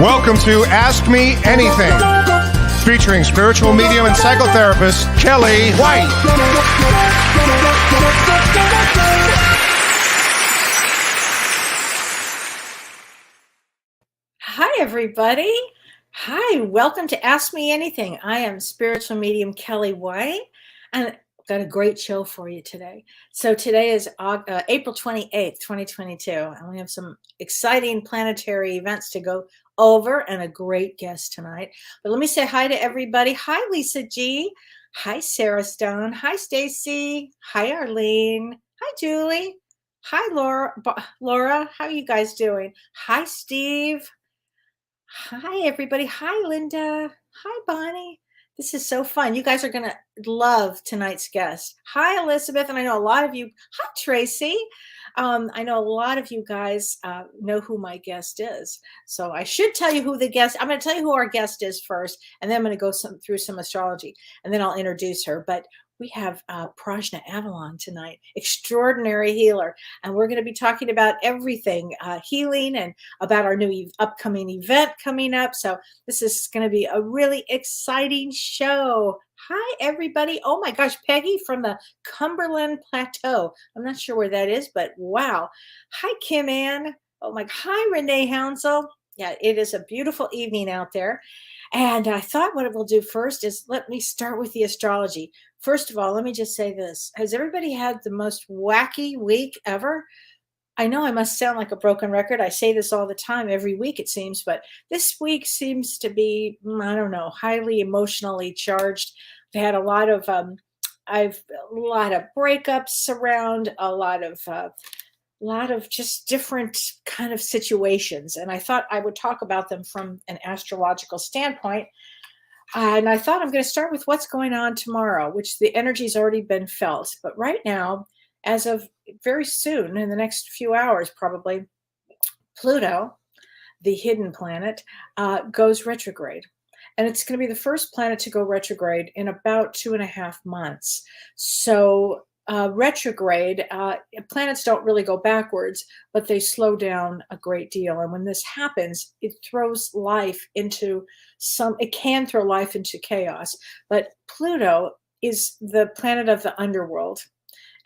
Welcome to Ask Me Anything, featuring spiritual medium and psychotherapist Kellee White. Hi, everybody. Hi, welcome to Ask Me Anything. I am spiritual medium Kellee White, and I've got a great show for you today. So today is April 28th, 2022, and we have some exciting planetary events to go over and a great guest tonight. But let me say hi to everybody. Hi, Lisa G. Hi, Sarah Stone. Hi, Stacy. Hi, Arlene. Hi, Julie. Hi, Laura. How are you guys doing? Hi, Steve. Hi, everybody. Hi, Linda. Hi, Bonnie. This is so fun. You guys are going to love tonight's guest. Hi, Elizabeth. And I know a lot of you. Hi, Tracy. I know a lot of you guys know who my guest is. So I should tell you who the guest. I'm going to tell you who our guest is first, and then I'm going to go through some astrology, and then I'll introduce her. But we have Prajna Avalon tonight, extraordinary healer. And we're going to be talking about everything healing and about our new upcoming event coming up. So this is going to be a really exciting show. Hi, everybody. Oh, my gosh, Peggy from the Cumberland Plateau. I'm not sure where that is, but wow. Hi, Kim Ann. Oh, my. Hi, Renee Hounsel. Yeah, it is a beautiful evening out there. And I thought what we'll do first is let me start with the astrology. First of all, let me just say this. Has everybody had the most wacky week ever? I know I must sound like a broken record. I say this all the time, every week it seems, but this week seems to be, I don't know, highly emotionally charged. I've had a lot of breakups around, a lot of just different kind of situations. And I thought I would talk about them from an astrological standpoint. And I thought I'm going to start with what's going on tomorrow, which the energy's already been felt. But right now, as of very soon, in the next few hours probably, Pluto, the hidden planet, goes retrograde. And it's going to be the first planet to go retrograde in about 2.5 months. So retrograde, planets don't really go backwards, but they slow down a great deal. And when this happens, it throws life into it can throw life into chaos. But Pluto is the planet of the underworld.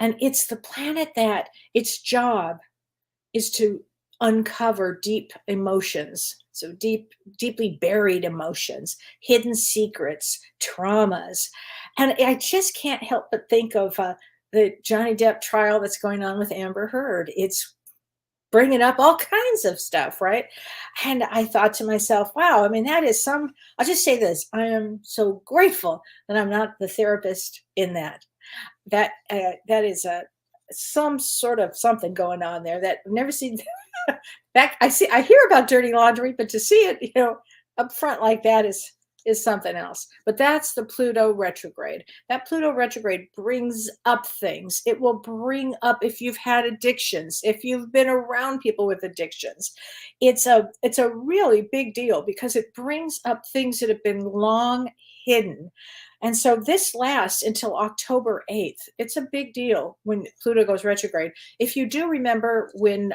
And it's the planet that its job is to uncover deep emotions. So deeply buried emotions, hidden secrets, traumas. And I just can't help but think of the Johnny Depp trial that's going on with Amber Heard. It's bringing up all kinds of stuff, right? And I thought to myself, wow, I mean, that is I'll just say this. I am so grateful that I'm not the therapist in that. That is some sort of something going on there that I've never seen. I hear about dirty laundry, but to see it, up front like that is something else. But that's the Pluto retrograde. That Pluto retrograde brings up things. It will bring up if you've had addictions, if you've been around people with addictions. It's a really big deal because it brings up things that have been long hidden. And so this lasts until October 8th. It's a big deal when Pluto goes retrograde. If you do remember when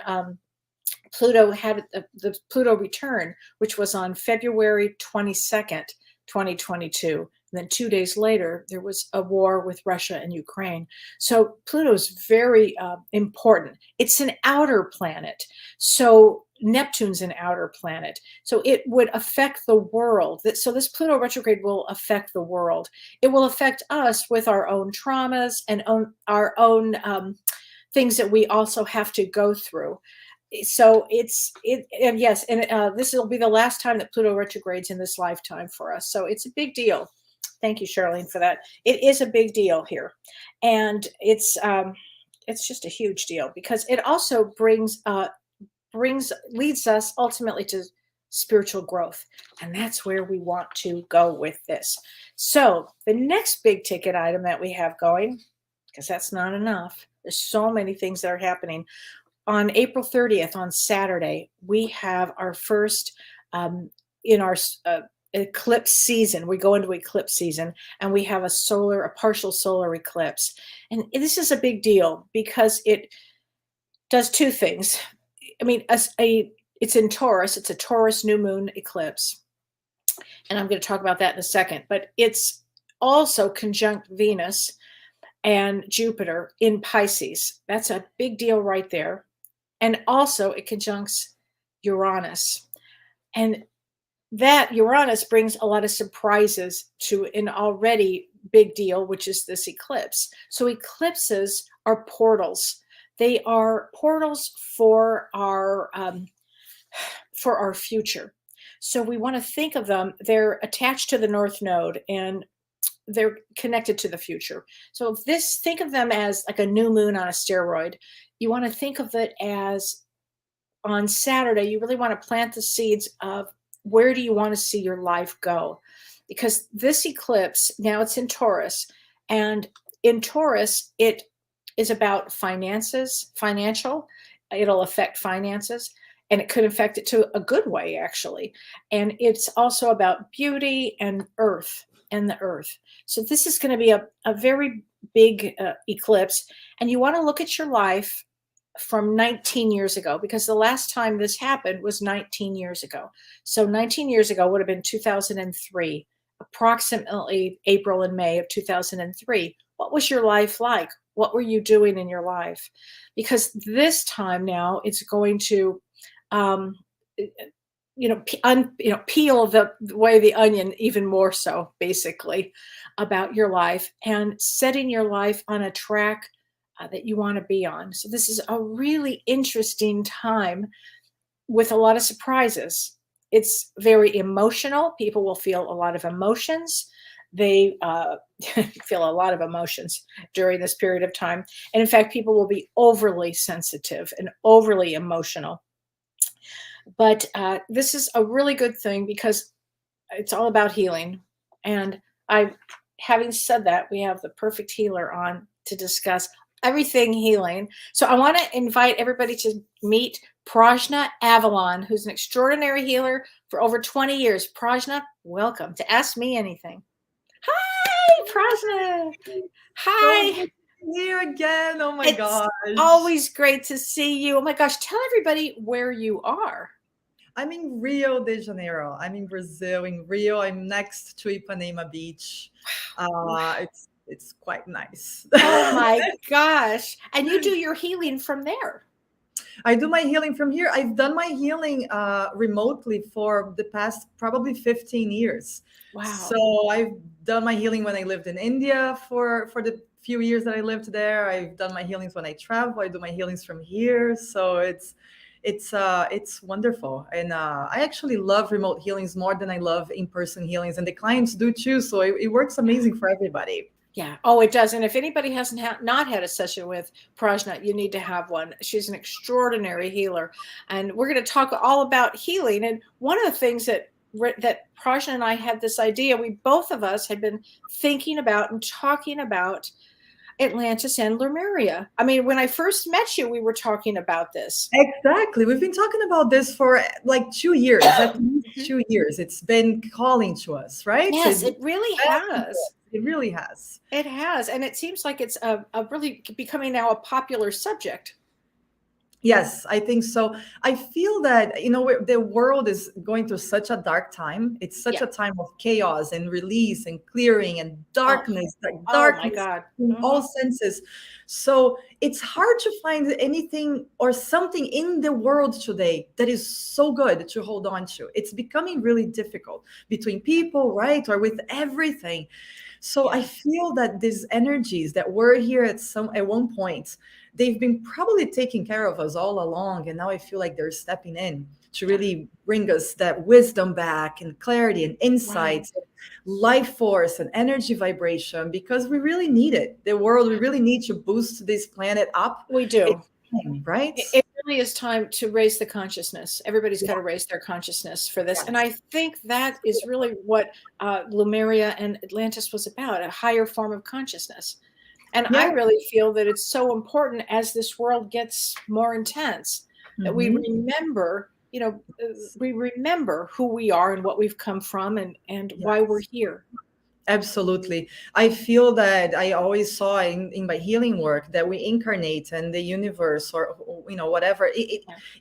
Pluto had the Pluto return, which was on February 22nd, 2022. And then 2 days later, there was a war with Russia and Ukraine. So Pluto's very important. It's an outer planet. So Neptune's an outer planet. So it would affect the world. So this Pluto retrograde will affect the world. It will affect us with our own traumas and our own things that we also have to go through. So this will be the last time that Pluto retrogrades in this lifetime for us. So it's a big deal. Thank you, Charlene, for that. It is a big deal here, and it's just a huge deal because it also leads us ultimately to spiritual growth, and that's where we want to go with this. So the next big ticket item that we have going, because that's not enough. There's so many things that are happening. On April 30th, on Saturday, we have our first in our eclipse season. We go into eclipse season, and we have a partial solar eclipse. And this is a big deal because it does two things. I mean, it's in Taurus. It's a Taurus new moon eclipse. And I'm going to talk about that in a second. But it's also conjunct Venus and Jupiter in Pisces. That's a big deal right there. And also it conjuncts Uranus. And that Uranus brings a lot of surprises to an already big deal, which is this eclipse. So eclipses are portals. They are portals for our future. So we want to think of them. They're attached to the North Node and they're connected to the future. So think of them as like a new moon on a steroid. You want to think of it as on Saturday, you really want to plant the seeds of where do you want to see your life go? Because this eclipse, now it's in Taurus, and in Taurus, it is about financial. It'll affect finances, and it could affect it to a good way, actually. And it's also about beauty and earth and the earth. So this is going to be a very big eclipse, and you want to look at your life from 19 years ago, because the last time this happened was 19 years ago. So 19 years ago would have been 2003, approximately April and May of 2003. What was your life like? What were you doing in your life? Because this time now it's going to, peel the way the onion even more so, basically, about your life and setting your life on a track that you want to be on. So this is a really interesting time with a lot of surprises. It's very emotional. People will feel a lot of emotions. They feel a lot of emotions during this period of time. And in fact, people will be overly sensitive and overly emotional. But this is a really good thing because it's all about healing. And having said that, we have the perfect healer on to discuss everything healing. So I want to invite everybody to meet Prajna Avalon, who's an extraordinary healer for over 20 years. Prajna, welcome to Ask Me Anything. Hi, Prajna. Hi. Here again. Oh my gosh. Always great to see you. Oh my gosh. Tell everybody where you are. I'm in Rio de Janeiro. I'm in Brazil, in Rio. I'm next to Ipanema Beach. It's quite nice. Oh my gosh. And you do your healing from there. I do my healing from here. I've done my healing remotely for the past probably 15 years. Wow. So I've done my healing when I lived in India for the few years that I lived there. I've done my healings when I travel. I do my healings from here. So it's wonderful. And I actually love remote healings more than I love in-person healings. And the clients do too. So it works amazing for everybody. Yeah. Oh, it does. And if anybody hasn't not had a session with Prajna, you need to have one. She's an extraordinary healer. And we're going to talk all about healing. And one of the things that Prajna and I had this idea, we both of us had been thinking about and talking about Atlantis and Lemuria. I mean, when I first met you, we were talking about this. Exactly. We've been talking about this for like 2 years, at least 2 years. It's been calling to us, right? Yes, it really has. It really has. It has. And it seems like it's a really becoming now a popular subject. Yes, I think so. I feel that, the world is going through such a dark time. It's such a time of chaos and release and clearing and darkness, darkness my God. in all senses. So it's hard to find anything or something in the world today that is so good to hold on to. It's becoming really difficult between people, right? Or with everything. So I feel that these energies that were here at one point, they've been probably taking care of us all along. And now I feel like they're stepping in to really bring us that wisdom back and clarity and insights, life force and energy vibration, because we really need it. The world, we really need to boost this planet up. We do. Right? It really is time to raise the consciousness. Everybody's got to raise their consciousness for this. And I think that is really what Lemuria and Atlantis was about, a higher form of consciousness. And I really feel that it's so important as this world gets more intense that we remember, we remember who we are and what we've come from and why we're here. Absolutely. I feel that I always saw in my healing work that we incarnate and the universe or whatever, Yeah.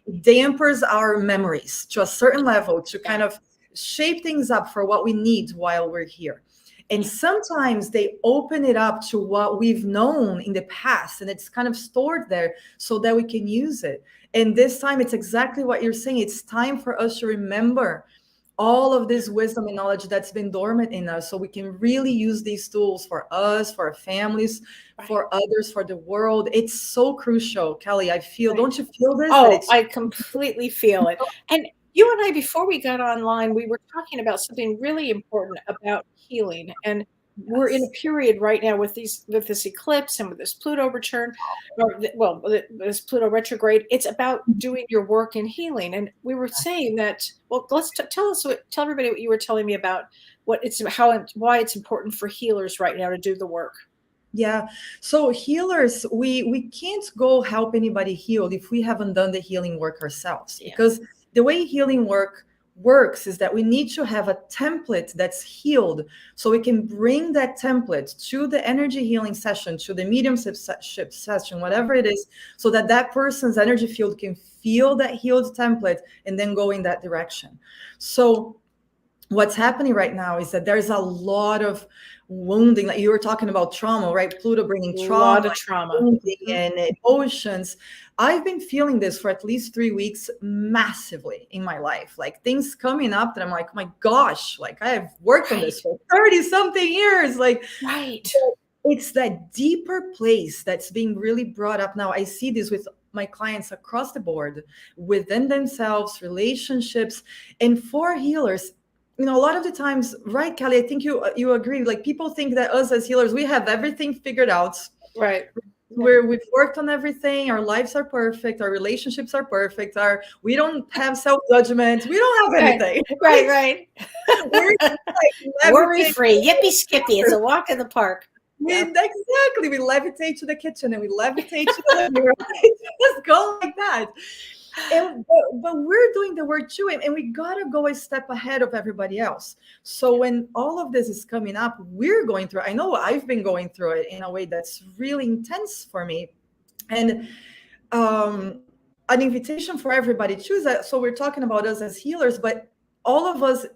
it dampers our memories to a certain level to kind Yeah. of shape things up for what we need while we're here. And Yeah. sometimes they open it up to what we've known in the past, and it's kind of stored there so that we can use it. And this time it's exactly what you're saying. It's time for us to remember all of this wisdom and knowledge that's been dormant in us so we can really use these tools for us, for our families, Right. for others, for the world. It's so crucial. Kellee, I feel, Right. don't you feel this? That Oh, it's I completely feel it. And you and I, before we got online, we were talking about something really important about healing. And we're in a yes. period right now with this eclipse and with this Pluto return, this Pluto retrograde. It's about doing your work in healing. And we were saying that. Well, tell everybody what you were telling me about why it's important for healers right now to do the work. Yeah. So healers, we can't go help anybody heal if we haven't done the healing work ourselves. Yeah. Because the way healing work works is that we need to have a template that's healed so we can bring that template to the energy healing session, to the mediumship session, whatever it is, so that that person's energy field can feel that healed template and then go in that direction. So what's happening right now is that there's a lot of wounding, like you were talking about trauma, right? Pluto bringing A trauma, lot of trauma. wounding, Mhm. and emotions. I've been feeling this for at least 3 weeks massively in my life, like things coming up that I'm like, oh my gosh, like I have worked on this for 30 something years. Like Right. it's that deeper place that's being really brought up now. I see this with my clients across the board, within themselves, relationships, and for healers. A lot of the times, right, Kellee, I think you agree. Like people think that us as healers, we have everything figured out. Right. We've worked on everything. Our lives are perfect. Our relationships are perfect. We don't have self-judgment. We don't have anything. Right. We're like Worry levitating. free. Yippee skippy. It's a walk in the park. Yeah. Exactly. We levitate to the kitchen and we levitate to the living room. Just go like that. But we're doing the work too, and we gotta go a step ahead of everybody else. So when all of this is coming up, we're going through. I know I've been going through it in a way that's really intense for me, and an invitation for everybody too. Is that, so we're talking about us as healers, but all of us.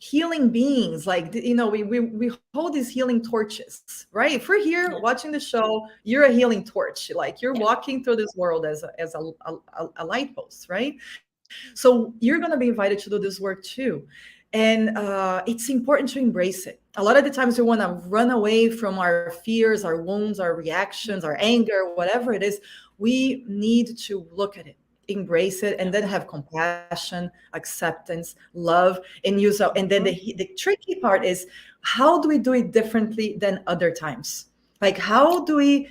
Healing beings, like we hold these healing torches, right? If we're here watching the show, you're a healing torch, like you're walking through this world as a light post, right? So you're going to be invited to do this work too, and it's important to embrace it. A lot of the times we want to run away from our fears, our wounds, our reactions, our anger, whatever it is. We need to look at it, embrace it, and then have compassion, acceptance, love, and use it. And then the tricky part is, how do we do it differently than other times? Like, how do we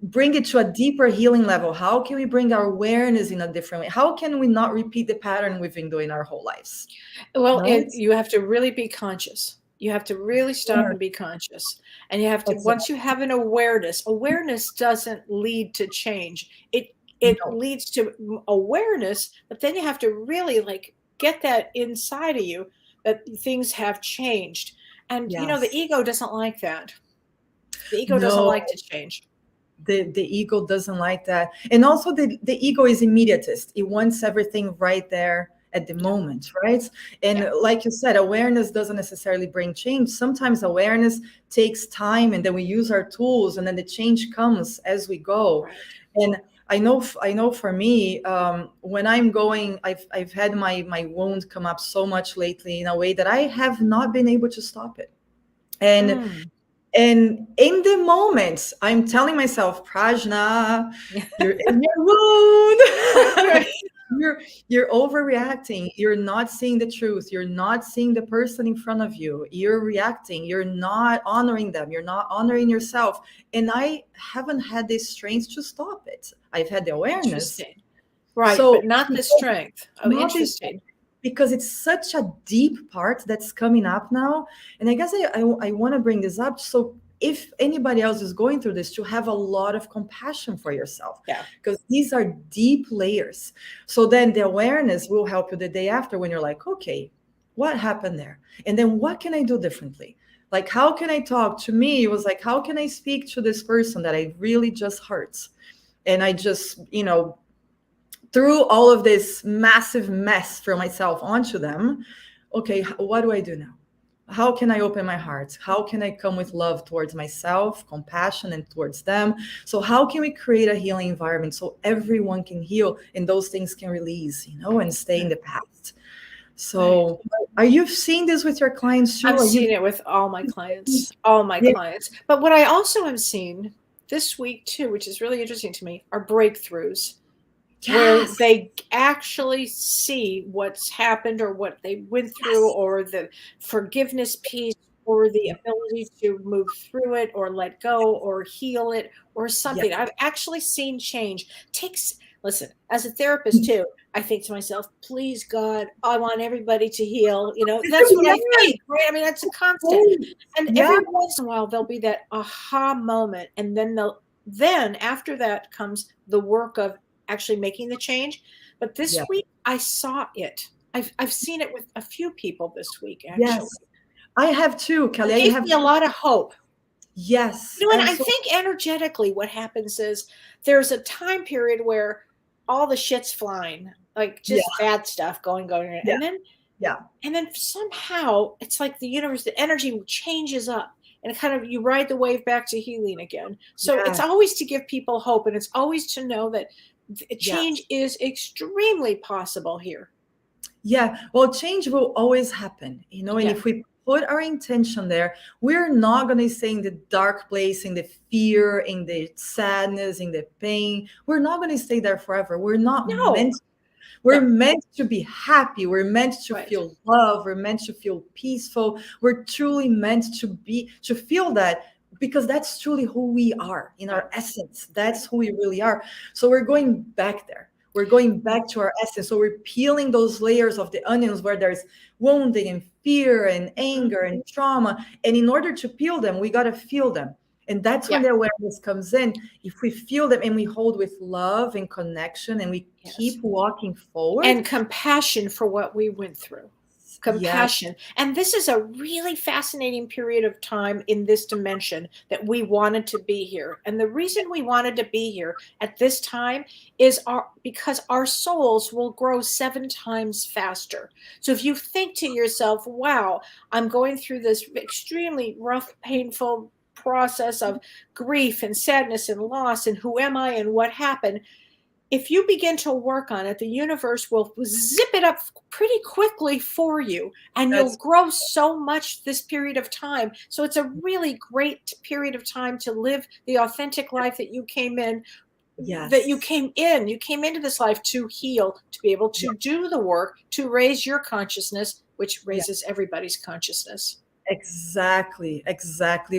bring it to a deeper healing level? How can we bring our awareness in a different way? How can we not repeat the pattern we've been doing our whole lives? Well, Right? you have to really be conscious. You have to really stop and be conscious. And you have to, once you have an awareness doesn't lead to change. It leads to awareness, but then you have to really like get that inside of you that things have changed. And the ego doesn't like that. The ego doesn't like to change. The ego doesn't like that. And also the ego is immediatist. It wants everything right there at the moment, right? And like you said, awareness doesn't necessarily bring change. Sometimes awareness takes time, and then we use our tools, and then the change comes as we go. Right. And I know for me, when I'm going, I've had my wound come up so much lately in a way that I have not been able to stop it. And in the moment, I'm telling myself, Prajna, you're in your wound. You're overreacting. You're not seeing the truth. You're not seeing the person in front of you. You're reacting. You're not honoring them. You're not honoring yourself. And I haven't had the strength to stop it. I've had the awareness. Right, so, but not the strength. Oh, interesting. Because it's such a deep part that's coming up now. And I guess I want to bring this up. So if anybody else is going through this, to have a lot of compassion for yourself. Yeah. Because these are deep layers. So then the awareness will help you the day after when you're like, okay, what happened there? And then what can I do differently? Like, how can I talk? To me, it was like, how can I speak to this person that I really just hurt? And I just, threw all of this massive mess for myself onto them. Okay, what do I do now? How can I open my heart? How can I come with love towards myself, compassion, and towards them? So how can we create a healing environment so everyone can heal and those things can release, and stay in the past? So are you seeing this with your clients too? I'm seeing it with all my clients, clients. But what I also am seeing this week too, which is really interesting to me, are breakthroughs. Yes. Where they actually see what's happened or what they went through, or the forgiveness piece, or the ability to move through it or let go or heal it or something. I've actually seen change. Listen, as a therapist too, I think to myself, please God, I want everybody to heal. That's what I think, right? I mean, that's a constant. And every once in a while there'll be that aha moment. And then after that comes the work of actually making the change. But this week I saw it. I've seen it with a few people this week, actually. Yes, I have too, Kellee. It gives me a lot of hope. Yes. And I think energetically what happens is there's a time period where all the shit's flying, like just bad stuff going. And then somehow it's like the universe, the energy changes up. And kind of you ride the wave back to healing again. So it's always to give people hope, and it's always to know that change is extremely possible here. Yeah, well, change will always happen, and if we put our intention there, we're not going to stay in the dark place, in the fear, in the sadness, in the pain. We're not going to stay there forever. We're not meant. We're meant to be happy. We're meant to feel love. We're meant to feel peaceful. We're truly meant to feel that, because that's truly who we are in our essence. That's who we really are. So we're going back there. We're going back to our essence. So we're peeling those layers of the onions where there's wounding and fear and anger and trauma. And in order to peel them, we got to feel them. And that's when the awareness comes in. If we feel them and we hold with love and connection, and we keep walking forward. And compassion for what we went through. Compassion. And this is a really fascinating period of time in this dimension that we wanted to be here. And the reason we wanted to be here at this time is because our souls will grow 7 times faster. So if you think to yourself, wow, I'm going through this extremely rough, painful process of grief and sadness and loss, and who am I and what happened? If you begin to work on it, the universe will zip it up pretty quickly for you, and you'll grow so much this period of time. So it's a really great period of time to live the authentic life that you came in. That you came into this life to heal, to be able to do the work, to raise your consciousness, which raises everybody's consciousness. Exactly.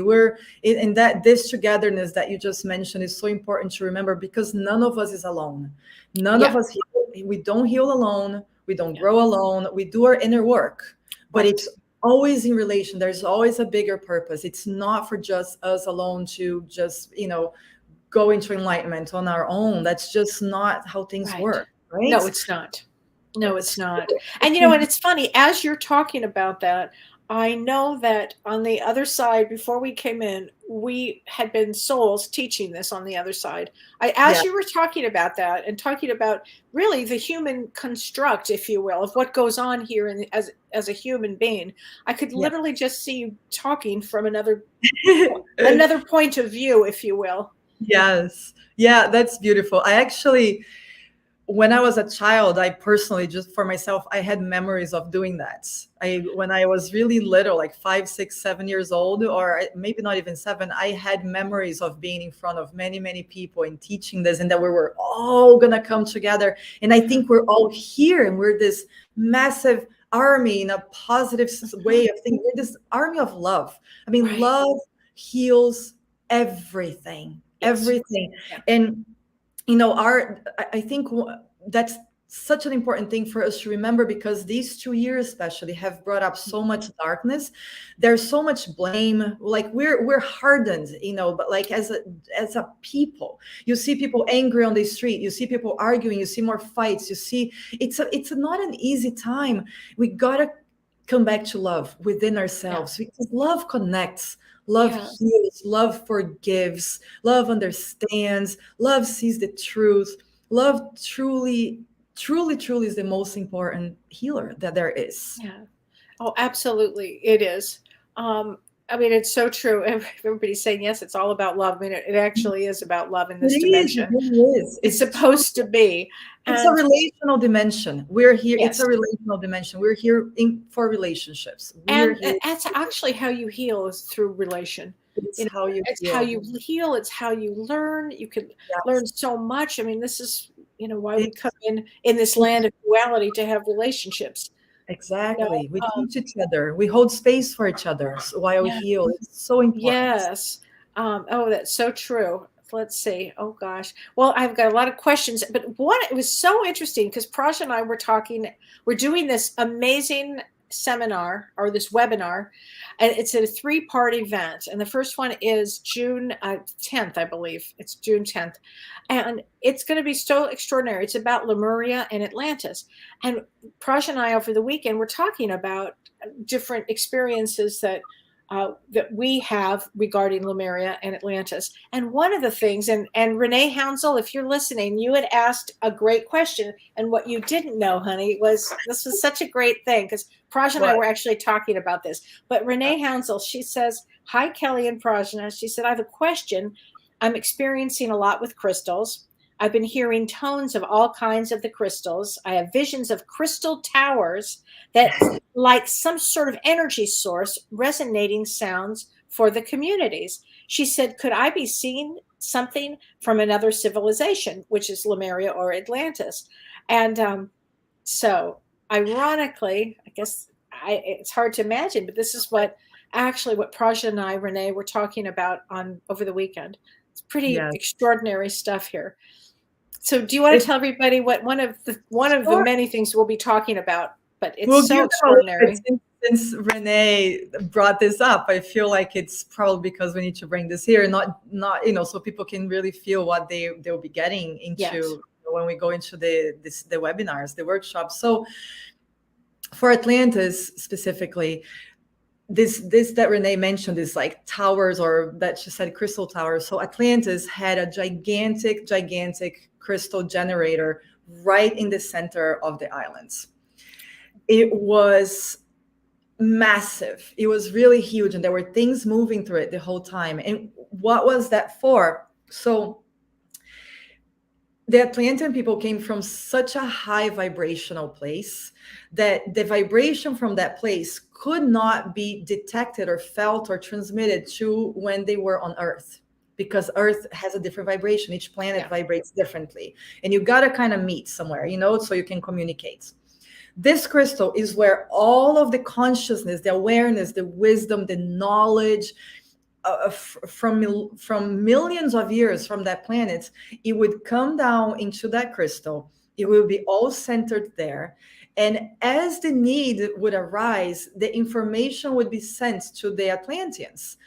We're in that, this togetherness that you just mentioned is so important to remember, because none of us is alone. None of us heal. We don't heal alone. We don't grow alone. We do our inner work, but it's always in relation. There's always a bigger purpose. It's not for just us alone to just, go into enlightenment on our own. That's just not how things work. Right? No, it's not. And and it's funny, as you're talking about that, I know that on the other side, before we came in, we had been souls teaching this on the other side. As you were talking about that, and talking about really the human construct, if you will, of what goes on here as a human being, I could literally just see you talking from another point of view, if you will. Yes. Yeah, that's beautiful. I actually, when I was a child, I personally, just for myself, I had memories of doing that. When I was really little, like 5, 6, 7 years old, or maybe not even 7, I had memories of being in front of many, many people and teaching this, and that we were all going to come together. And I think we're all here, and we're this massive army in a positive way of thinking. We're this army of love. I mean, love heals everything. And I think that's such an important thing for us to remember, because these 2 years especially have brought up so much darkness. There's so much blame. Like we're hardened, but like as a people, you see people angry on the street, you see people arguing, you see more fights, you see it's not an easy time. We gotta come back to love within ourselves, because love connects, love Yeah. heals, love forgives, love understands, love sees the truth. Love truly, truly, truly is the most important healer that there is. Yeah. Oh, absolutely. It is. I mean, it's so true. Everybody's saying, yes, it's all about love. I mean, it actually is about love in It this is, it dimension. really is. It's supposed to be. It's a And relational dimension. We're here. It's yes, a relational dimension. We're here for relationships. We're and here. that's actually how you heal is through relation. It's how you It's how feel. you heal. It's how you learn. You can learn Yes. so much. I mean, this is, why we come in this land of duality to have relationships. Exactly. We Um, teach each other. We hold space for each other while we yeah. heal. It's so important. Yes. Oh, that's so true. Let's see. Oh gosh. Well, I've got a lot of questions, but it was so interesting because Prajna and I were talking, we're doing this amazing seminar or this webinar, and it's a 3-part event. And the first one is June 10th, I believe. It's June 10th. And it's going to be so extraordinary. It's about Lemuria and Atlantis. And Prajna and I over the weekend were talking about different experiences that we have regarding Lemuria and Atlantis. And one of the things, and Renee Hounsel, if you're listening, you had asked a great question. And what you didn't know, honey, was this was such a great thing because Prajna and I were actually talking about this. But Renee Hounsel, she says, hi, Kellee and Prajna. She said, I have a question. I'm experiencing a lot with crystals. I've been hearing tones of all kinds of the crystals. I have visions of crystal towers that like some sort of energy source, resonating sounds for the communities. She said, could I be seeing something from another civilization, which is Lemuria or Atlantis? And so ironically, I guess it's hard to imagine, but this is what Prajna and I, Renee, were talking about over the weekend. It's pretty extraordinary stuff here. So do you want to tell everybody what one of the many things we'll be talking about? But it's so extraordinary. Since Renee brought this up, I feel like it's probably because we need to bring this here, not so people can really feel what they'll be getting into when we go into the webinars, the workshops. So for Atlantis specifically, this that Renee mentioned is like towers, or that she said crystal towers. So Atlantis had a gigantic crystal generator right in the center of the islands. It was massive. It was really huge, and there were things moving through it the whole time. And what was that for? So the Atlantean people came from such a high vibrational place that the vibration from that place could not be detected or felt or transmitted to when they were on Earth, because Earth has a different vibration. Each planet vibrates differently, and you got to kind of meet somewhere, so you can communicate. This crystal is where all of the consciousness, the awareness, the wisdom, the knowledge from millions of years from that planet, it would come down into that crystal. It will be all centered there. And as the need would arise, the information would be sent to the Atlanteans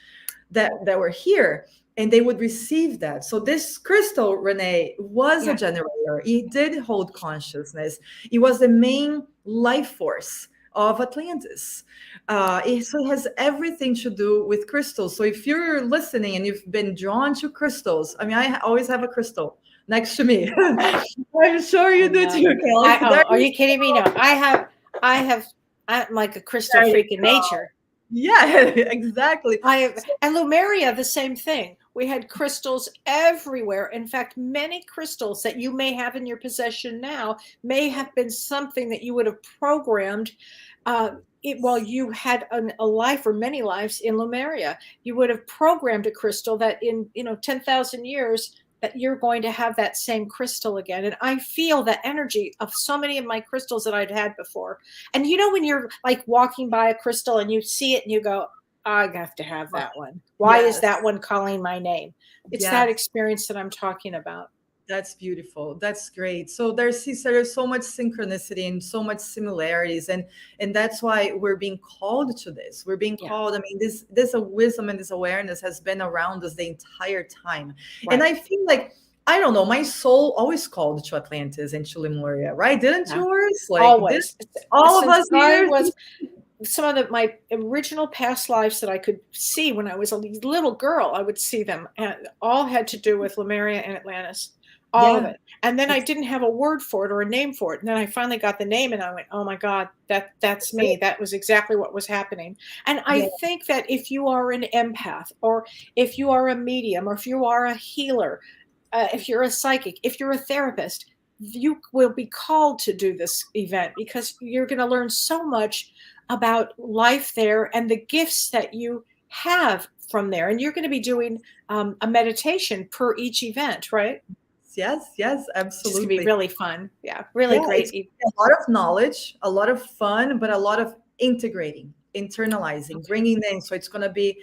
that were here, and they would receive that. So this crystal, Renee, was a generator. It did hold consciousness. It was the main life force of Atlantis. So it has everything to do with crystals. So if you're listening and you've been drawn to crystals, I mean, I always have a crystal next to me. I'm sure you do too, Kellee. Are you kidding me? No, I'm like a crystal freak in nature. Yeah, exactly. And Lemuria, the same thing. We had crystals everywhere. In fact, many crystals that you may have in your possession now may have been something that you would have programmed while you had a life or many lives in Lemuria. You would have programmed a crystal that in 10,000 years that you're going to have that same crystal again. And I feel the energy of so many of my crystals that I'd had before. And when you're like walking by a crystal and you see it and you go, I have to have that one. Why is that one calling my name? It's that experience that I'm talking about. That's beautiful. That's great. So there's so much synchronicity and so much similarities, and that's why we're being called to this. We're being called. I mean, this wisdom and this awareness has been around us the entire time. Right. And I feel like, I don't know, my soul always called to Atlantis and to Lemuria, right? Didn't yours? Like always. All of us here. some of my original past lives that I could see when I was a little girl. I would see them, and all had to do with Lemuria and Atlantis, all of Yeah. it. And then I It's didn't have a word for it or a name for it. And then I finally got the name, and I went, "Oh my God, that's me. That was exactly what was happening." And I yeah. think that if you are an empath, or if you are a medium, or if you are a healer, if you're a psychic, if you're a therapist, you will be called to do this event, because you're going to learn so much about life there and the gifts that you have from there. And you're going to be doing a meditation per each event, right? Yes, yes, Which is going to be absolutely. really fun. Yeah, really Yeah, great. it's a lot of knowledge, a lot of fun, but a lot of integrating, internalizing, Okay. bringing in. So it's going to be,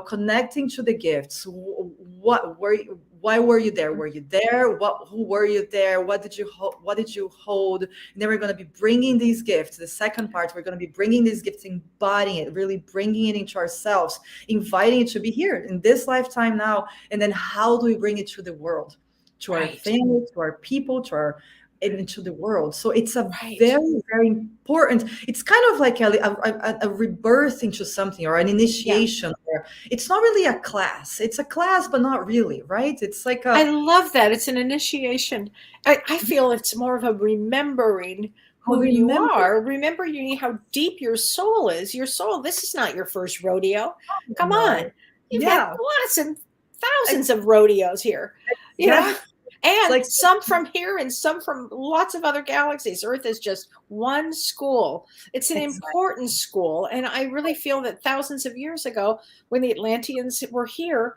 connecting to the gifts. What were you, why were you there? Were you there? Who were you there? What did you what did you hold? And then we're going to be bringing these gifts. The second part, we're going to be bringing these gifts, embodying it, really bringing it into ourselves, inviting it to be here in this lifetime now. And then how do we bring it to the world? To our Right. family, to our people, to our and into the world. So it's a Right. very, very important. It's kind of like a rebirth into something, or an Yeah. initiation. Or it's not really a class. It's a class, but not really, right? It's like I a love that. It's an initiation. I feel it's more of a remembering who you remember. are, remembering how deep your soul is. Your soul, this is not your first rodeo. Come on. No, You've had yeah, lots and thousands ex- of rodeos here, you know, exactly. It's and like some from here and some from lots of other galaxies. Earth is just one school. It's an exactly. important school. And I really feel that thousands of years ago, when the Atlanteans were here,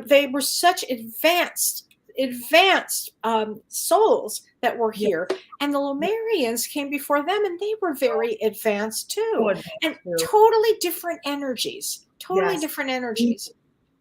they were such advanced souls that were Yeah, here, and the Lemurians came before them, and they were very advanced so too, and advanced too. totally different energies, totally Yes. different energies.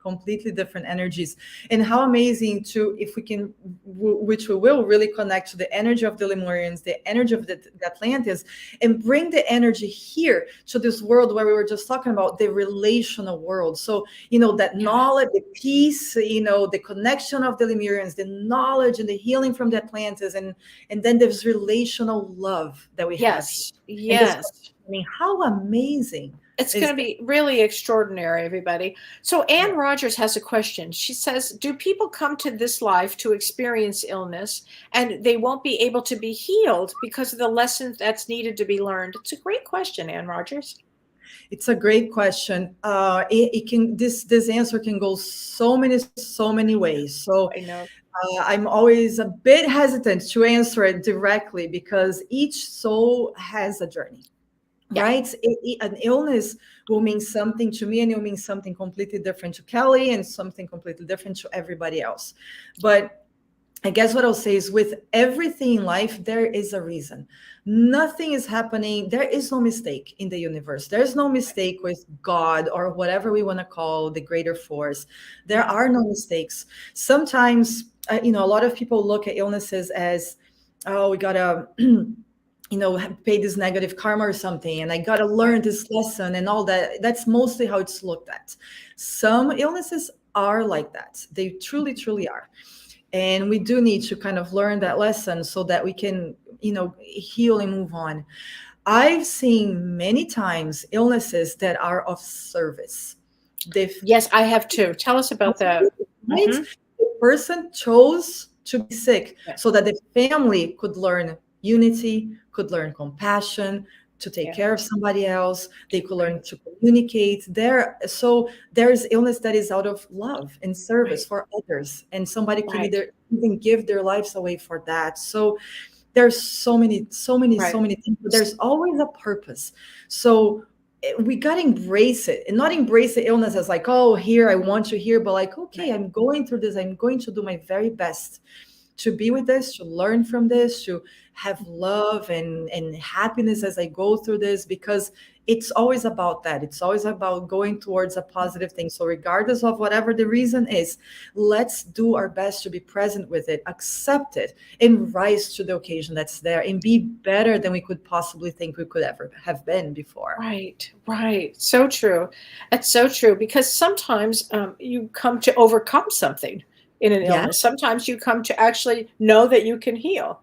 Completely different energies. And how amazing to, if we can, which we will really connect to the energy of the Lemurians, the energy of the Atlantis, and bring the energy here to this world where we were just talking about, the relational world. So that Yeah. knowledge, the peace, the connection of the Lemurians, the knowledge and the healing from the Atlantis, and then there's relational love that we have here. Yes. And this, Yes. I mean, how amazing It's is going to that? be really extraordinary, everybody. So Yeah. Anne Rogers has a question. She says, do people come to this life to experience illness, and they won't be able to be healed because of the lesson that's needed to be learned? It's a great question, Anne Rogers. It's a great question. It can, this answer can go so many ways. So I know. I'm always a bit hesitant to answer it directly, because each soul has a journey, Yeah. right? An illness will mean something to me, and it will mean something completely different to Kelly, and something completely different to everybody else. But I guess what I'll say is, with everything in life, there is a reason. Nothing is happening. There is no mistake in the universe. There's no mistake with God, or whatever we want to call the greater force. There Yeah. are no mistakes. Sometimes, a lot of people look at illnesses as, oh, we gotta, pay this negative karma or something, and I gotta Right. learn this lesson and all that. That's mostly how it's looked at. Some illnesses are like that. They truly, truly are. And we do need to kind of learn that lesson so that we can heal and move on. I've seen many times illnesses that are of service. The Yes, I have too. Tell us about that. right, Hmm. the person chose to be sick Yeah. so that the family could learn unity, could learn compassion, to take Yeah. care of somebody else. They could learn Right. to communicate. So there's illness that is out of love and service Right. for others, and somebody can Right. either even give their lives away for that. So there's so Right. many things, but there's always a purpose. So we got to embrace it, and not embrace the illness as like, oh, here, I want you here, but like, okay, Right. I'm going through this. I'm going to do my very best to be with this, to learn from this, to have love and happiness as I go through this, because it's always about that. It's always about going towards a positive thing. So regardless of whatever the reason is, let's do our best to be present with it, accept it, and rise to the occasion that's there, and be better than we could possibly think we could ever have been before. Right. Right. So true. That's so true, because sometimes you come to overcome something in an Yeah. illness. Sometimes you come to actually know that you can heal.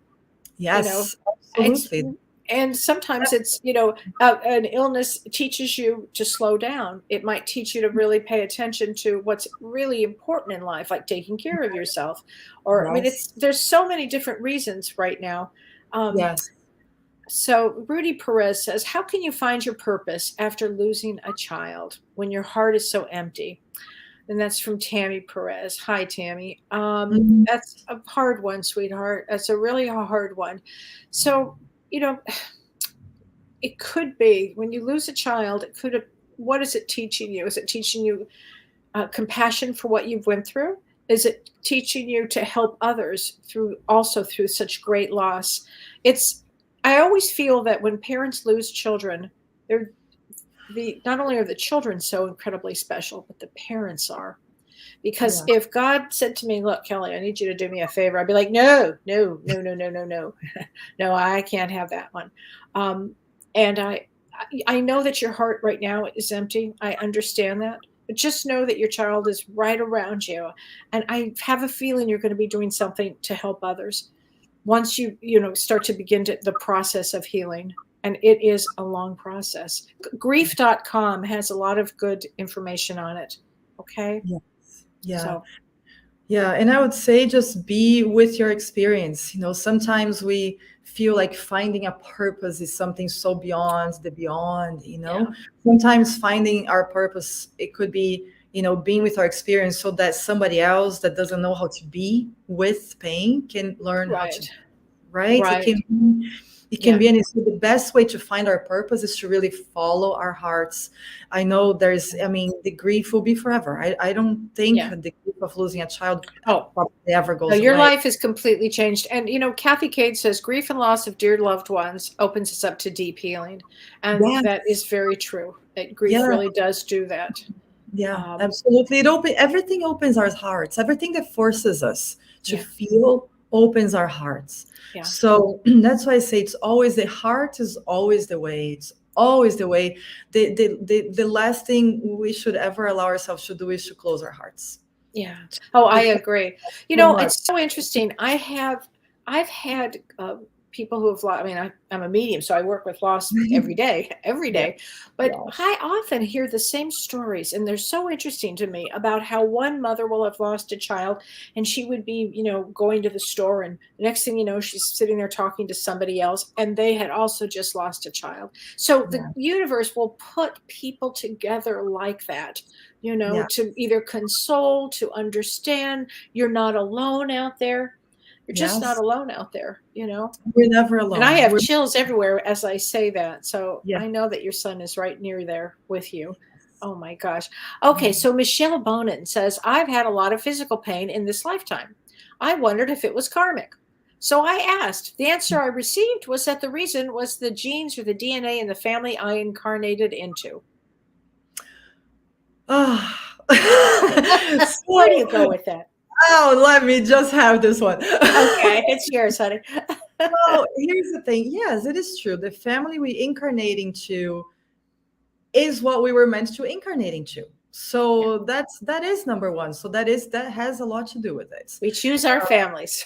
You know, Yes, it's absolutely. And sometimes it's, an illness teaches you to slow down. It might teach you to really pay attention to what's really important in life, like taking care of yourself. Or, I mean, Yes. there's so many different reasons right now. Yes. So Rudy Perez says, how can you find your purpose after losing a child when your heart is so empty? And that's from Tammy Perez. Hi, Tammy. Mhm. That's a hard one, sweetheart. That's a really hard one. So, you know, it could be when you lose a child, it could have, what is it teaching you? Is it teaching you compassion for what you've went through? Is it teaching you to help others through such great loss? I always feel that when parents lose children, they're not only are the children so incredibly special, but the parents are. Because Yeah. if God said to me, look, Kelly, I need you to do me a favor, I'd be like, no, no, no, no, no, no, no. No, I can't have that one. And I know that your heart right now is empty. I understand that. But just know that your child is right around you. And I have a feeling you're going to be doing something to help others once start to begin the process of healing. And it is a long process. Grief.com has a lot of good information on it. Okay. Yeah. Yeah. So Yeah, and I would say just be with your experience. Sometimes we feel like finding a purpose is something so beyond the beyond. Yeah. Sometimes finding our purpose, it could be, being with our experience so that somebody else that doesn't know how to be with pain can learn how to, Right. right? Right. It can be, and it's the best way to find our purpose is to really follow our hearts. I know the grief will be forever. I don't think Yeah. the grief of losing a child Oh, probably ever goes no, your away. life is completely changed. And, Kathy Cade says grief and loss of dear loved ones opens us up to deep healing. And Yes. that is very true. Grief Yeah. really does do that. Yeah, absolutely. Everything opens our hearts. Everything that forces us to feel opens our hearts. Yeah. So that's why I say it's always the heart is always the way. It's always the way. The last thing we should ever allow ourselves to do is to close our hearts. Yeah. Oh, I agree. much. It's so interesting. I've had people who have lost. I mean, I'm a medium, so I work with loss every day. But I often hear the same stories, and they're so interesting to me about how one mother will have lost a child, and she would be, going to the store, and the next thing you know, she's sitting there talking to somebody else, and they had also just lost a child. So the universe will put people together like that. To either console, to understand you're not alone out there. You're just not alone out there, We're never alone. And I have chills everywhere as I say that. So Yeah. I know that your son is right near there with you. Oh my gosh. Okay. So Michelle Bonin says, I've had a lot of physical pain in this lifetime. I wondered if it was karmic. So I asked. The answer I received was that the reason was the genes or the DNA in the family I incarnated into. Where do you go with that? Oh, let me just have this one. Okay, it's yours, honey. Well, here's the thing. Yes, it is true. The family we incarnate into is what we were meant to incarnate into. So that is number one. So that has a lot to do with it. We choose our families.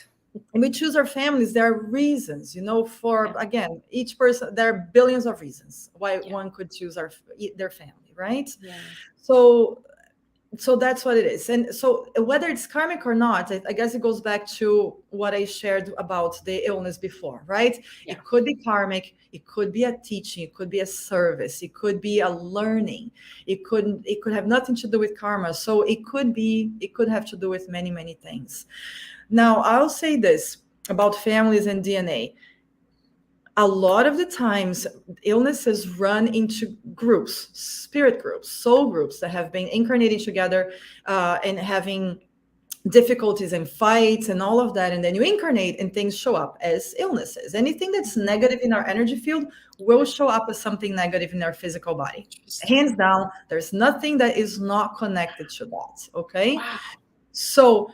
And we choose our families. There are reasons, again, each person, there are billions of reasons why one could choose their family, right? Yeah. So that's what it is. And so whether it's karmic or not, I guess it goes back to what I shared about the illness before, right? Yeah. It could be karmic. It could be a teaching. It could be a service. It could be a learning. It could have nothing to do with karma. So it could have to do with many, many things. Now, I'll say this about families and DNA. A lot of the times, illnesses run into groups, spirit groups, soul groups that have been incarnating together and having difficulties and fights and all of that. And then you incarnate and things show up as illnesses. Anything that's negative in our energy field will show up as something negative in our physical body. Hands down, there's nothing that is not connected to that. Okay. Wow. So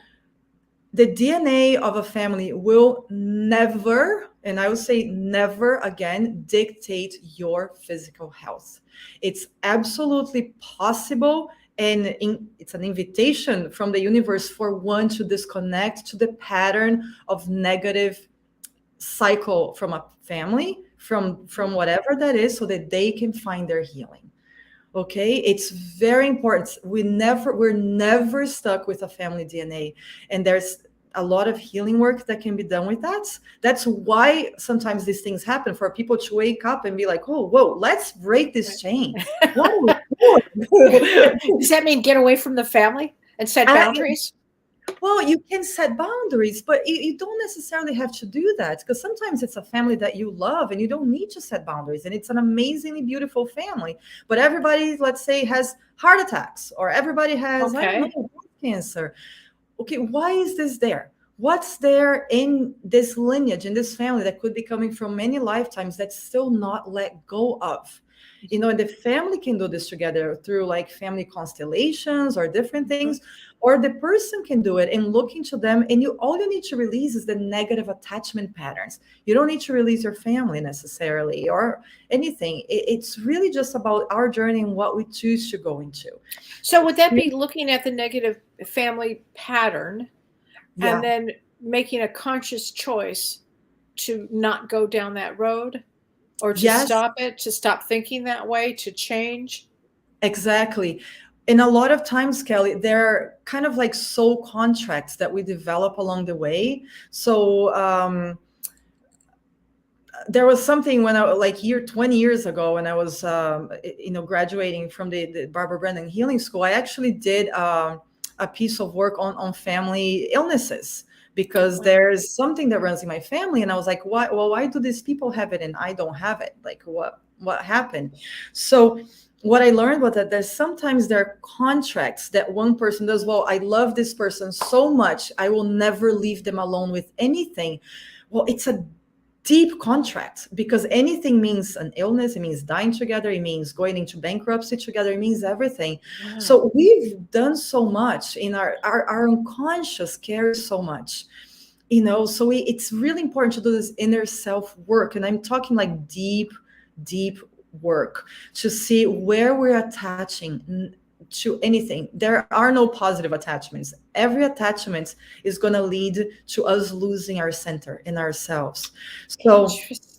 the DNA of a family will never, and I would say never again, dictate your physical health. It's absolutely possible, and it's an invitation from the universe for one to disconnect to the pattern of negative cycle from a family from whatever that is, so that they can find their healing. Okay, it's very important. We're never stuck with a family DNA, and there's a lot of healing work that can be done with that. That's why sometimes these things happen, for people to wake up and be like, oh, whoa, let's break this chain. What are we doing? Does that mean get away from the family and set boundaries? Well, you can set boundaries, but you don't necessarily have to do that, because sometimes it's a family that you love and you don't need to set boundaries. And it's an amazingly beautiful family. But everybody, let's say, has heart attacks, or everybody has I don't know, cancer. Okay, why is this there? What's there in this lineage, in this family, that could be coming from many lifetimes that's still not let go of? And the family can do this together through like family constellations or different things, or the person can do it and look into them. And all you need to release is the negative attachment patterns. You don't need to release your family necessarily or anything. It's really just about our journey and what we choose to go into. So would that be looking at the negative family pattern and then making a conscious choice to not go down that road? Or to stop it, to stop thinking that way, to change? Exactly. And a lot of times, Kelly, they're kind of like soul contracts that we develop along the way. So there was something when I, like 20 years ago, when I was, graduating from the Barbara Brandon Healing School, I actually did a piece of work on family illnesses, because there's something that runs in my family. And I was like, why do these people have it and I don't have it? Like, what happened? So what I learned was that sometimes there are contracts that one person does. Well, I love this person so much, I will never leave them alone with anything. Well, it's a deep contract, because anything means an illness, it means dying together, it means going into bankruptcy together, it means everything. Wow. So we've done so much in our unconscious carries so much, so it's really important to do this inner self work. And I'm talking like deep work to see where we're attaching to anything. There are no positive attachments. Every attachment is going to lead to us losing our center in ourselves. So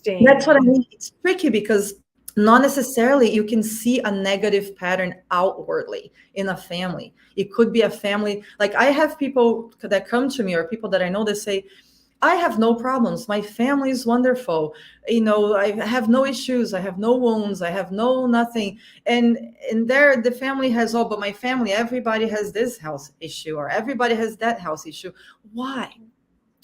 that's what I mean. It's tricky, because not necessarily you can see a negative pattern outwardly in a family. It could be a family. Like, I have people that come to me, or people that I know, that say, I have no problems. My family is wonderful. I have no issues. I have no wounds. I have no nothing. And there, the family has all, but my family, everybody has this health issue, or everybody has that health issue. Why?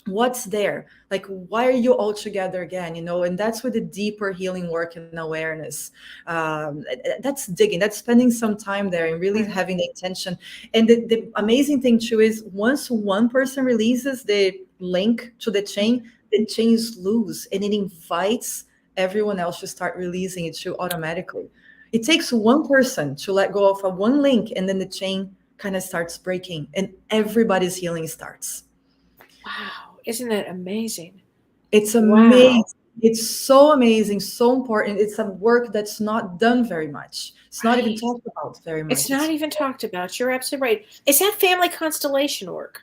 What's there? Like, why are you all together again? And that's with the deeper healing work and awareness. That's digging, that's spending some time there and really having the intention. And the amazing thing too is, once one person releases the link to the chain is loose, and it invites everyone else to start releasing it too automatically. It takes one person to let go of one link, and then the chain kind of starts breaking, and everybody's healing starts. Wow. Isn't that amazing? It's amazing. Wow. It's so amazing, so important. It's a work that's not done very much. It's not even talked about very much. It's not even talked about. You're absolutely right. Is that family constellation work?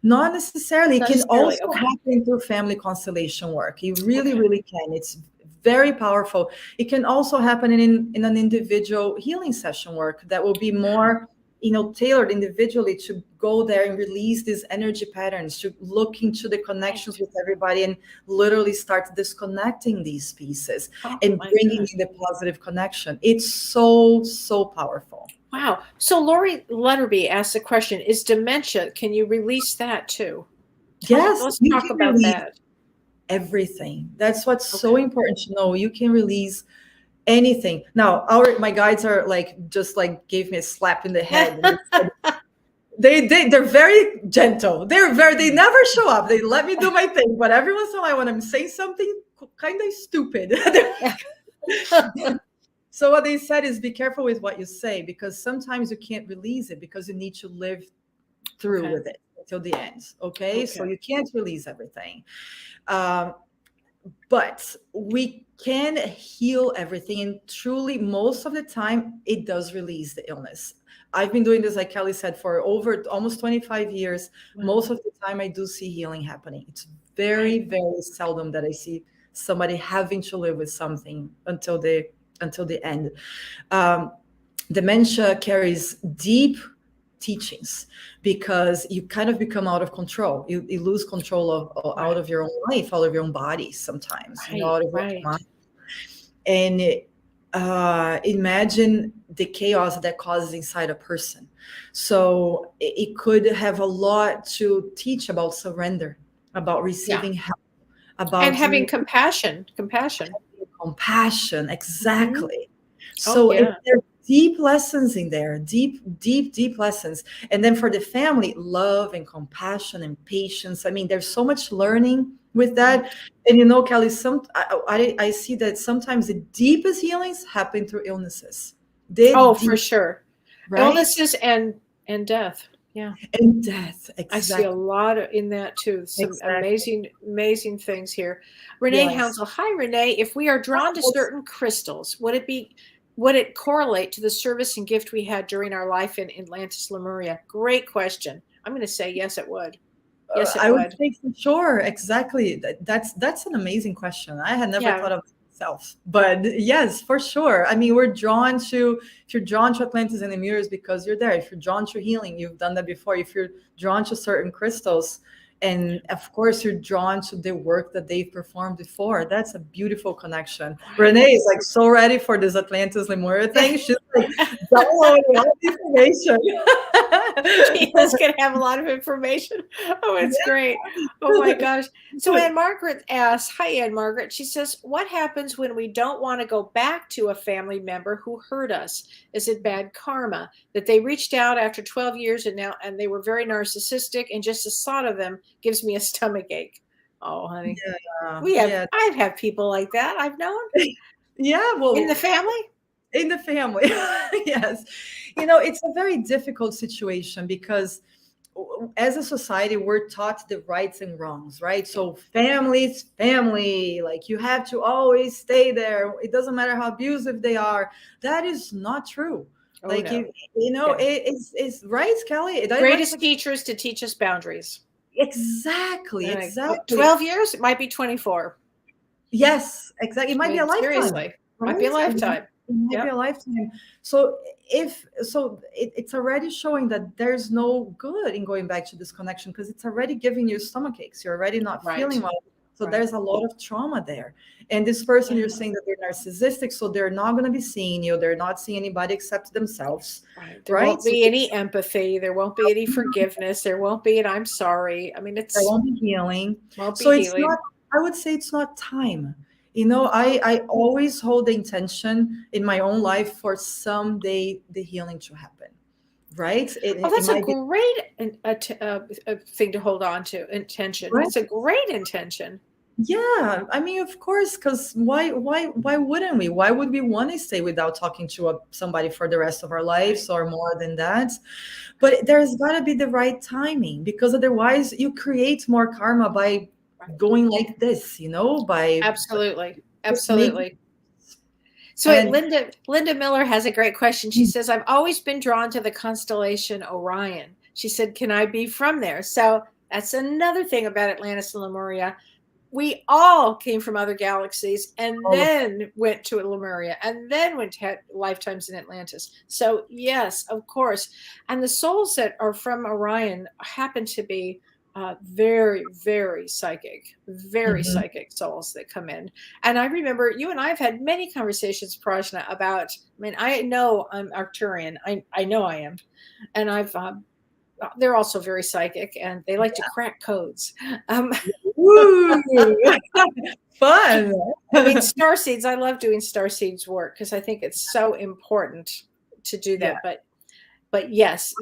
Not necessarily. It can also happen through family constellation work. You really, really can. It's very powerful. It can also happen in an individual healing session work that will be more tailored individually, to go there and release these energy patterns, to look into the connections with everybody and literally start disconnecting these pieces and bringing in the positive connection. It's so, so powerful. Wow. So Lori Letterby asked the question, is dementia, can you release that too? Yes. Let's talk about that. Everything. That's what's so important to know. You can release anything. Now, my guides are just gave me a slap in the head. They're very gentle. They never show up. They let me do my thing, but every once in a while, when I'm saying something kind of stupid, so what they said is, be careful with what you say, because sometimes you can't release it, because you need to live through with it until the end. Okay, so you can't release everything. But we can heal everything. And truly, most of the time, it does release the illness. I've been doing this, like Kellee said, for over almost 25 years. Wow. Most of the time, I do see healing happening. It's very, very seldom that I see somebody having to live with something until the end. Dementia carries deep teachings because you kind of become out of control. You lose control of out of your own life, out of your own body sometimes, out of your own mind. And imagine the chaos that causes inside a person. So it could have a lot to teach about surrender, about receiving help, about and having compassion. Exactly. So there's deep lessons in there, deep lessons. And then for the family, love and compassion and patience. I mean, there's so much learning with that. And Kellee, I see that sometimes the deepest healings happen through illnesses. For sure. Right? Illnesses and death. Yeah. And death. Exactly. I see a lot in that too. Some amazing things here. Renee Hounsel. Hi, Renee. If we are drawn to certain crystals, would it correlate to the service and gift we had during our life in Atlantis, Lemuria? Great question. I'm going to say yes, it would. Yes, it would. Say for sure. Exactly. That's an amazing question. I had never thought of it myself, but yes, for sure. I mean, if you're drawn to Atlantis and Lemuria, because you're there. If you're drawn to healing, you've done that before. If you're drawn to certain crystals, and of course you're drawn to the work that they've performed before, that's a beautiful connection. Renee is like so ready for this Atlantis Lemuria thing. She's like downloading all the information. She is going to have a lot of information. Oh, it's great. Oh my gosh. So Ann Margaret asks, hi Ann Margaret. She says, what happens when we don't want to go back to a family member who hurt us? Is it bad karma that they reached out after 12 years and they were very narcissistic, and just the thought of them gives me a stomach ache? Oh, honey. I've had people like that. I've known. Well, in the family. Yes. It's a very difficult situation because as a society, we're taught the rights and wrongs, right? So family's family, like you have to always stay there. It doesn't matter how abusive they are. That is not true. It's right, Kellee. Greatest teachers to teach us boundaries. Exactly. 12 years, it might be 24. Yes, exactly. It might be a lifetime. Seriously, might be a lifetime. It might be a lifetime. So it's already showing that there's no good in going back to this connection because it's already giving you stomach aches. You're already not feeling well. So there's a lot of trauma there. And this person, you're saying that they're narcissistic, so they're not going to be seeing you. They're not seeing anybody except themselves. There won't be any empathy. There won't be any forgiveness. There won't be an I'm sorry. I mean, there won't be healing. It's not, I would say it's not time. I always hold the intention in my own life for someday the healing to happen. Right? That's a great thing to hold on to. Intention. Right? It's a great intention. Yeah, I mean, of course, because why wouldn't we? Why would we want to stay without talking to somebody for the rest of our lives or more than that? But there's got to be the right timing, because otherwise you create more karma by going like this, Absolutely. So Linda Miller has a great question. She says, I've always been drawn to the constellation Orion. She said, can I be from there? So that's another thing about Atlantis and Lemuria. We all came from other galaxies and then went to Lemuria and then went to lifetimes in Atlantis. So yes, of course. And the souls that are from Orion happen to be very, very psychic, psychic souls that come in. And I remember you and I have had many conversations, Prajna, about, I know I'm Arcturian. I know I am. And they're also very psychic and they like to crack codes. Woo! Fun. Starseeds, I love doing Starseeds work because I think it's so important to do that. Yeah. But yes,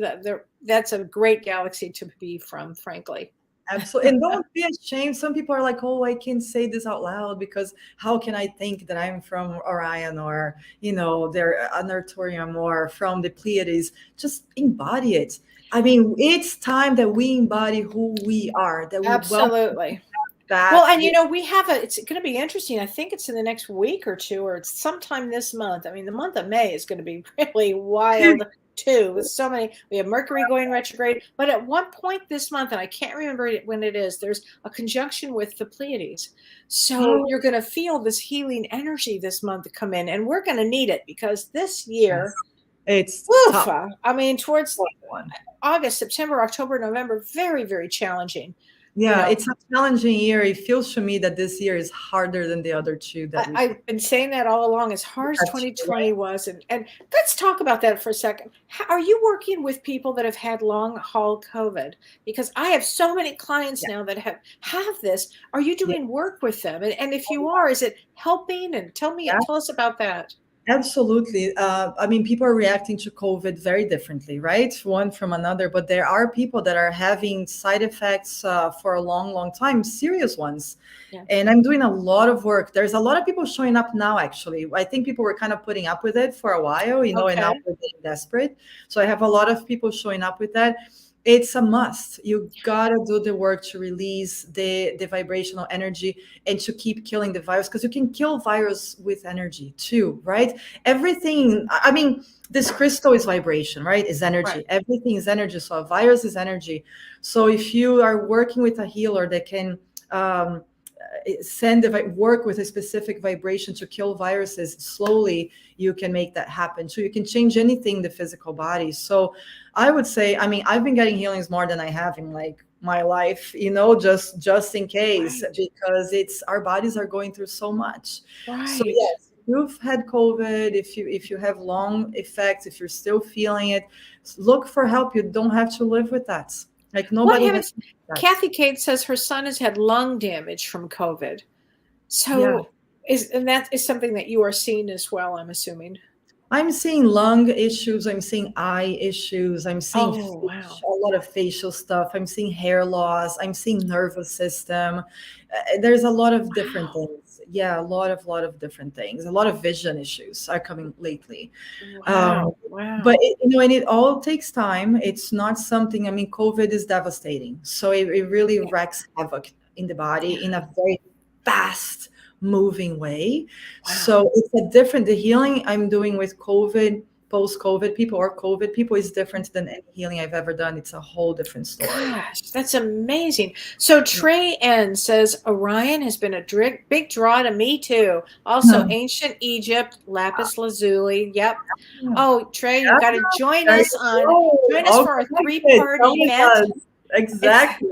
that's a great galaxy to be from, frankly. Absolutely. And don't be ashamed. Some people are like, oh, I can't say this out loud because how can I think that I'm from Orion or, they're an Arcturian or from the Pleiades? Just embody it. It's time that we embody who we are. That we absolutely. Well, and we have it's going to be interesting. I think it's in the next week or two, or it's sometime this month. The month of May is going to be really wild too, with so many. We have Mercury going retrograde, but at one point this month, and I can't remember when it is, there's a conjunction with the Pleiades. So you're going to feel this healing energy this month come in, and we're going to need it because this year, it's oof, tough. I mean, towards One. August, September, October, November, very, very challenging. Yeah, it's a challenging year. It feels to me that this year is harder than the other two. That I've been saying that all along, as hard as 2020 was. And let's talk about that for a second. Are you working with people that have had long haul COVID? Because I have so many clients now that have this. Are you doing work with them? And if you are, is it helping? And tell us about that. Absolutely. I mean, people are reacting to COVID very differently, right? One from another, but there are people that are having side effects for a long, long time, serious ones. Yeah. And I'm doing a lot of work. There's a lot of people showing up now, actually. I think people were kind of putting up with it for a while, and now they're getting desperate. So I have a lot of people showing up with that. It's a must. You gotta do the work to release the vibrational energy and to keep killing the virus, because you can kill virus with energy too, right? Everything, I mean, this crystal is vibration, right? Is energy. Right. Everything is energy. So a virus is energy. So if you are working with a healer that can work with a specific vibration to kill viruses slowly, you can make that happen. So you can change anything in the physical body. So I would say, I mean, I've been getting healings more than I have in like my life, just in case, because our bodies are going through so much. Right. So yes, if you've had COVID, if you have long effects, if you're still feeling it, look for help. You don't have to live with that. Like nobody has. Kathy Kate says her son has had lung damage from COVID. So that is something that you are seeing as well, I'm assuming. I'm seeing lung issues. I'm seeing eye issues. I'm seeing a lot of facial stuff. I'm seeing hair loss. I'm seeing nervous system. There's a lot of different things. Yeah, a lot of different things. A lot of vision issues are coming lately. Wow. But and it all takes time. It's not something. I mean, COVID is devastating. So it really wreaks havoc in the body in a very fast moving way. So it's the healing I'm doing with COVID, post-COVID people or COVID people is different than any healing I've ever done. It's a whole different story. Gosh, that's amazing. So Trey N says Orion has been a big draw to me too. Also ancient Egypt, lapis lazuli. Yep. Oh, Trey, you got to join us for a 3-part event. Exactly.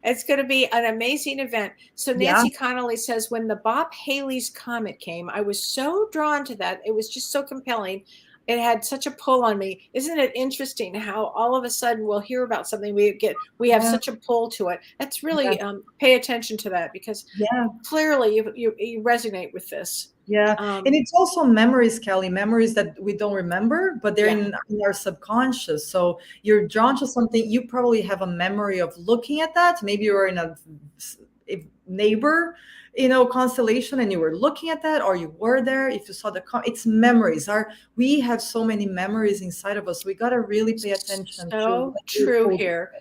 It's going to be an amazing event. So Nancy Connolly says, when the Bob Haley's comet came, I was so drawn to that. It was just so compelling. It had such a pull on me. Isn't it interesting how all of a sudden we'll hear about something we have such a pull to it? That's really pay attention to that, because clearly you resonate with this. Yeah. And it's also memories, Kelly, memories that we don't remember, but they're in our subconscious. So you're drawn to something. You probably have a memory of looking at that. Maybe you're in a neighbor, constellation, and you were looking at that, or you were there. If you saw it's memories. We have so many memories inside of us. We got to really pay attention. So true here.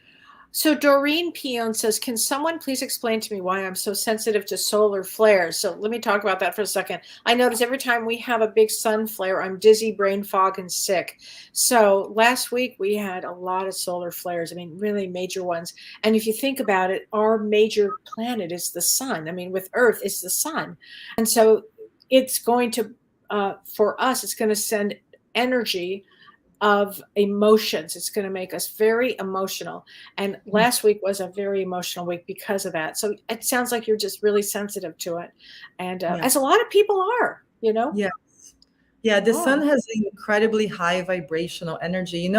So Doreen Pion says, can someone please explain to me why I'm so sensitive to solar flares? So let me talk about that for a second. I notice every time we have a big sun flare, I'm dizzy, brain fog, and sick. So last week we had a lot of solar flares. I mean, really major ones. And if you think about it, our major planet is the sun. I mean, with Earth, it's the sun. And so it's going to, for us, it's going to send energy of emotions. It's going to make us very emotional. And last week was a very emotional week because of that. So it sounds like you're just really sensitive to it. And as a lot of people are, Yes. Yeah, the sun has incredibly high vibrational energy.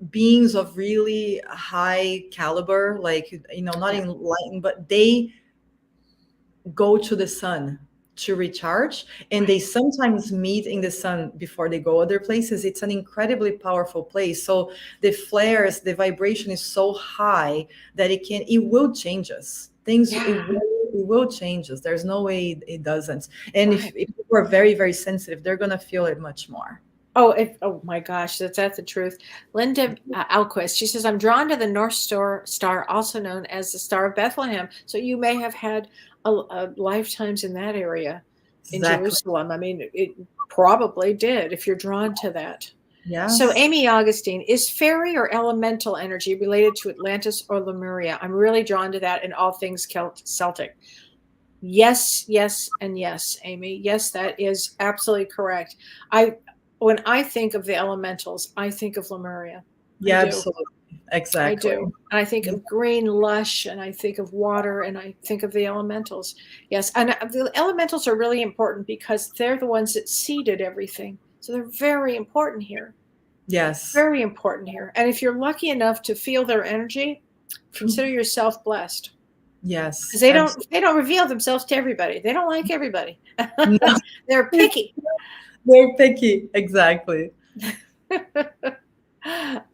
Beings of really high caliber, like, not enlightened, but they go to the sun to recharge, and they sometimes meet in the sun before they go other places. It's an incredibly powerful place. So the flares, the vibration is so high that it will change us. Things it will change us. There's no way it doesn't. And if people are very, very sensitive, they're gonna feel it much more. Oh my gosh, that's the truth. Linda Alquist, she says, I'm drawn to the North Star, also known as the Star of Bethlehem. So you may have had lifetimes in that area in Jerusalem. I mean, probably did if you're drawn to that. Yes. So Amy Augustine, is fairy or elemental energy related to Atlantis or Lemuria? I'm really drawn to that in all things Celtic. Yes, yes, and yes, Amy. Yes, that is absolutely correct. When I think of the elementals, I think of Lemuria. Yeah, I do. absolutely. I Exactly. do. And I think of green lush, and I think of water, and I think of the elementals. Yes, and the elementals are really important because they're the ones that seeded everything. So they're very important here. Yes. Very important here. And if you're lucky enough to feel their energy, consider yourself blessed. Yes. Because they don't reveal themselves to everybody. They don't like everybody. No. They're picky. They're picky. Exactly.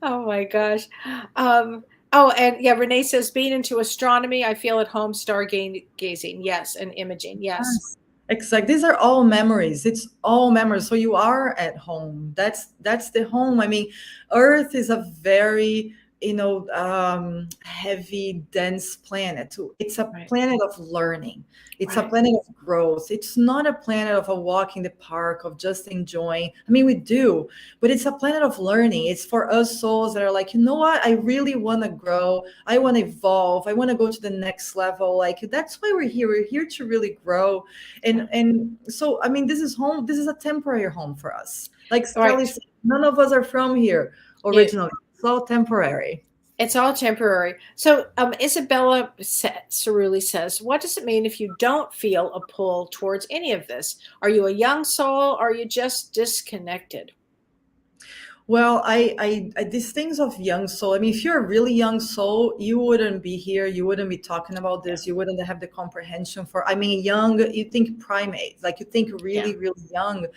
Oh my gosh. And yeah, Renee says, being into astronomy, I feel at home stargazing. Yes, and imaging. Yes. Exactly. These are all memories. It's all memories. So you are at home. That's the home. I mean, Earth is a very, heavy, dense planet too. It's a Right. planet of learning. It's a Right. planet of growth. It's not a planet of a walk in the park, of just enjoying. I mean, we do, but it's a planet of learning. It's for us souls that are like, you know what? I really want to grow. I want to evolve. I want to go to the next level. Like, that's why we're here. We're here to really grow. And so, I mean, this is home. This is a temporary home for us. Like Kelly Right. said, none of us are from here originally. It's all temporary. It's all temporary. So Isabella Cerulli says, what does it mean if you don't feel a pull towards any of this? Are you a young soul? Or are you just disconnected? Well, I these things of young soul. I mean, if you're a really young soul, you wouldn't be here. You wouldn't be talking about this. You wouldn't have the comprehension for. I mean, young. You think primate, like you think really, really young.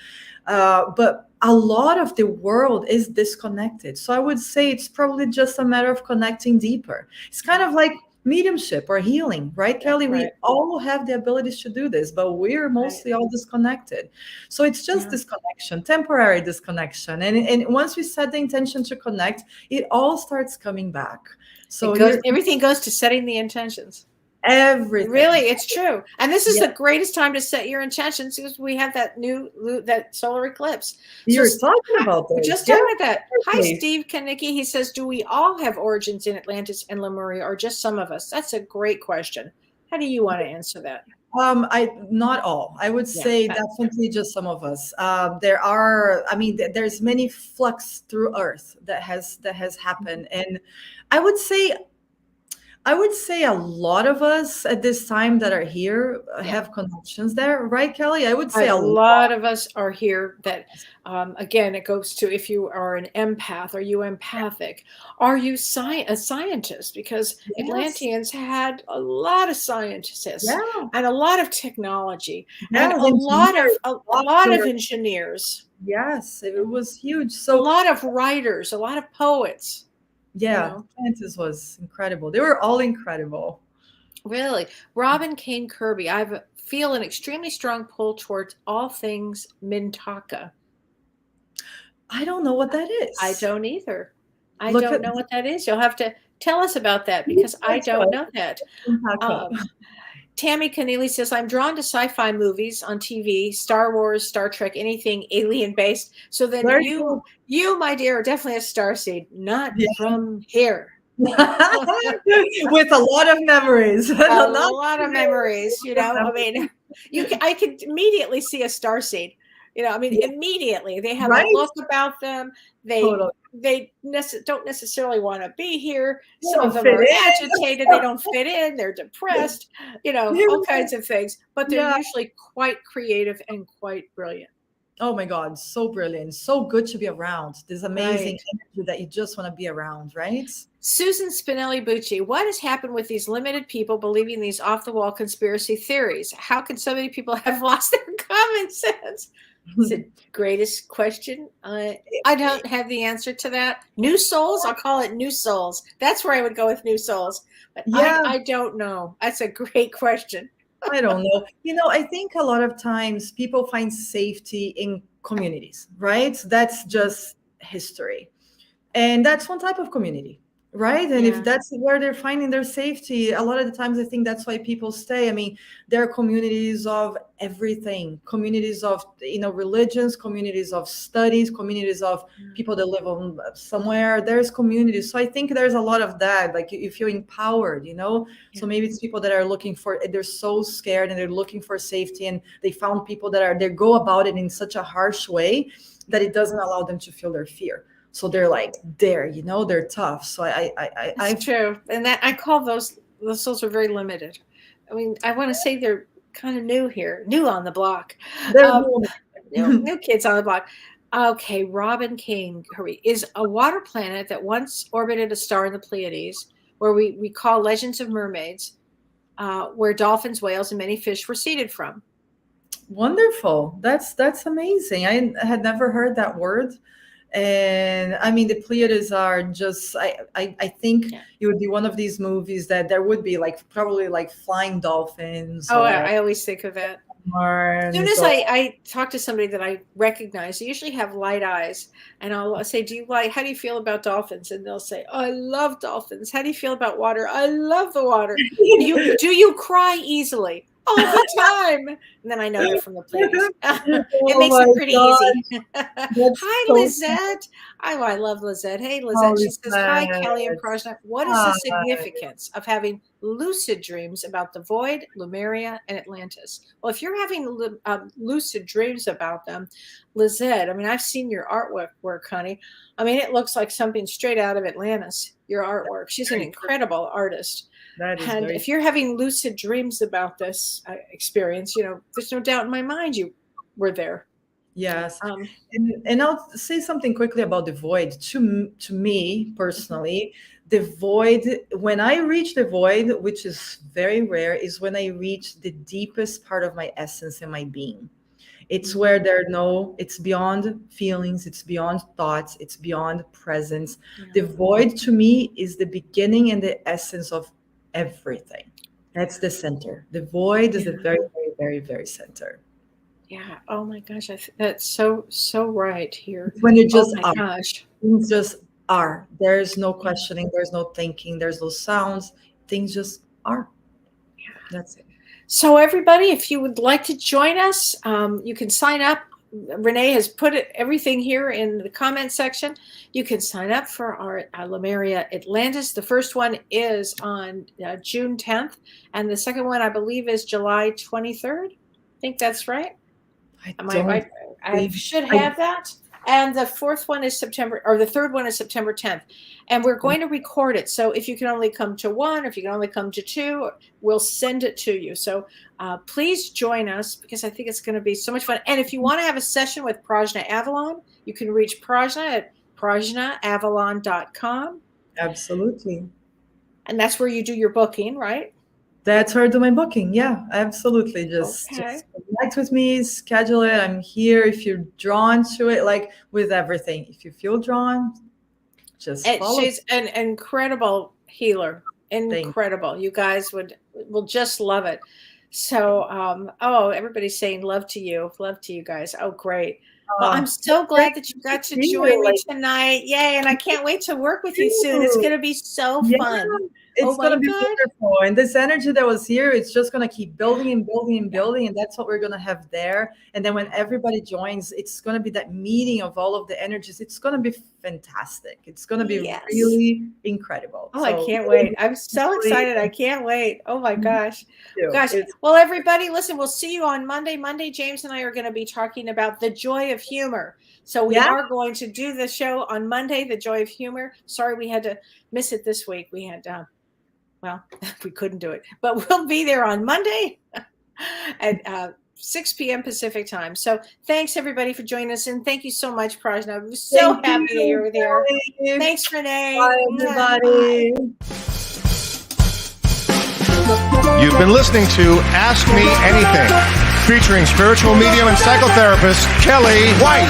But a lot of the world is disconnected. So I would say it's probably just a matter of connecting deeper. It's kind of like mediumship or healing, right, Kelly? Right. We all have the abilities to do this, but we're mostly all disconnected. So it's just disconnection, temporary disconnection. And once we set the intention to connect, it all starts coming back. So everything goes to setting the intentions. Everything. Really, it's true. And this is the greatest time to set your intentions because we have that solar eclipse. You're talking about that. Just talking about that. Hi, Steve Kanicki. He says, do we all have origins in Atlantis and Lemuria or just some of us? That's a great question. How do you want to answer that? Not all. I would say definitely just some of us. There's many flux through Earth that has happened. And I would say a lot of us at this time that are here have connections there, right, Kelly? I would say a lot of us are here that, again, it goes to if you are an empath, are you empathic? Are you a scientist? Because Atlanteans had a lot of scientists and a lot of technology and a lot of engineers. Yes, it was huge. So a lot of writers, a lot of poets. Yeah, Atlantis was incredible. They were all incredible. Really. Robin Kane Kirby, I feel an extremely strong pull towards all things Mintaka. I don't know what that is. I don't either. I don't know what that is. You'll have to tell us about that because I don't know that. Tammy Keneally says, I'm drawn to sci-fi movies on TV, Star Wars, Star Trek, anything alien-based. So then you, my dear, are definitely a starseed, not from here. With a lot of memories. A lot of memories, I mean, I could immediately see a starseed. Immediately. They have a look about them. They don't necessarily want to be here. Some of them are agitated. They don't fit in. They're depressed. All kinds of things. But they're usually quite creative and quite brilliant. Oh my God, so brilliant. So good to be around. This amazing energy that you just want to be around, right? Susan Spinelli Bucci, what has happened with these limited people believing these off-the-wall conspiracy theories? How can so many people have lost their common sense? It's the greatest question. I don't have the answer to that. New souls? I'll call it new souls. That's where I would go with new souls. But I don't know. That's a great question. I don't know. I think a lot of times people find safety in communities, right? That's just history. And that's one type of community. right? And Yeah. if that's where they're finding their safety, a lot of the times I think that's why people stay. I mean, there are communities of everything, communities of, religions, communities of studies, communities of people that live on somewhere. There's communities. So I think there's a lot of that. Like you feel empowered, So maybe it's people that are looking for, they're so scared and they're looking for safety, and they found people they go about it in such a harsh way that it doesn't allow them to feel their fear. So they're like, they're tough. So That's true. And that I call those souls are very limited. I mean, I want to say they're kind of new here, new on the block. They're New kids on the block. Okay, Robin King is a water planet that once orbited a star in the Pleiades, where we call Legends of Mermaids, where dolphins, whales, and many fish were seeded from. Wonderful. That's amazing. I had never heard that word. And I mean, the Pleiades are just, I think it would be one of these movies that there would be probably flying dolphins. Oh, I always think of that. As soon as I talk to somebody that I recognize, they usually have light eyes, and I'll say, how do you feel about dolphins? And they'll say, oh, I love dolphins. How do you feel about water? I love the water. Do you cry easily? All the time. And then I know they're from the Pleiades. It makes it pretty easy. Hi, so Lizette. I love Lizette. Hey, Lizette. She says, hi, Kellee and Prajna. What is the significance of having lucid dreams about the void, Lemuria, and Atlantis? Well, if you're having lucid dreams about them, Lizette, I mean, I've seen your artwork, honey. I mean, it looks like something straight out of Atlantis, your artwork. She's an incredible artist. And if you're having lucid dreams about this experience, there's no doubt in my mind you were there. Yes. And I'll say something quickly about the void. To me personally, the void, when I reach the void, which is very rare, is when I reach the deepest part of my essence and my being. It's where it's beyond feelings, it's beyond thoughts, it's beyond presence. Yeah. The void to me is the beginning and the essence of everything. That's the center. The void is the very, very, very, very center. Yeah. Oh my gosh. That's so right here. When you just are. Gosh. Things just are. There's no questioning. There's no thinking. There's no sounds. Things just are. Yeah. That's it. So everybody, if you would like to join us, you can sign up. Renee has put everything here in the comment section. You can sign up for our Lemuria Atlantis. The first one is on June 10th, and the second one, I believe, is July 23rd. I think that's right. I should have that. And the fourth one is the third one is September 10th. And we're going to record it. So if you can only come to one, or if you can only come to two, we'll send it to you. So please join us, because I think it's going to be so much fun. And if you want to have a session with Prajna Avalon, you can reach Prajna at prajnaavalon.com. Absolutely. And that's where you do your booking, right? That's where I do my booking. Yeah, absolutely. Just connect with me, schedule it. I'm here. If you're drawn to it, with everything, if you feel drawn, just follow. She's an incredible healer. Incredible. You guys will just love it. So, everybody's saying love to you guys. Oh, great. Well, I'm so glad that you got to join me tonight. Yay. And I can't wait to work with you soon. It's going to be so fun. It's going to be wonderful. And this energy that was here, it's just going to keep building and building and building. And that's what we're going to have there. And then when everybody joins, it's going to be that meeting of all of the energies. It's going to be fantastic. It's going to be really incredible. Oh, I can't wait. I'm so excited. I can't wait. Oh, my gosh. Well, everybody, listen, we'll see you on Monday. Monday, James and I are going to be talking about the joy of humor. So we are going to do the show on Monday, the joy of humor. Sorry, we had to miss it this week. We had we couldn't do it, but we'll be there on Monday at 6 p.m. Pacific time. So thanks everybody for joining us. And thank you so much, Prajna. I'm so happy that you were there. Thanks, Renee. Bye, everybody. You've been listening to Ask Me Anything, featuring spiritual medium and psychotherapist Kellee White.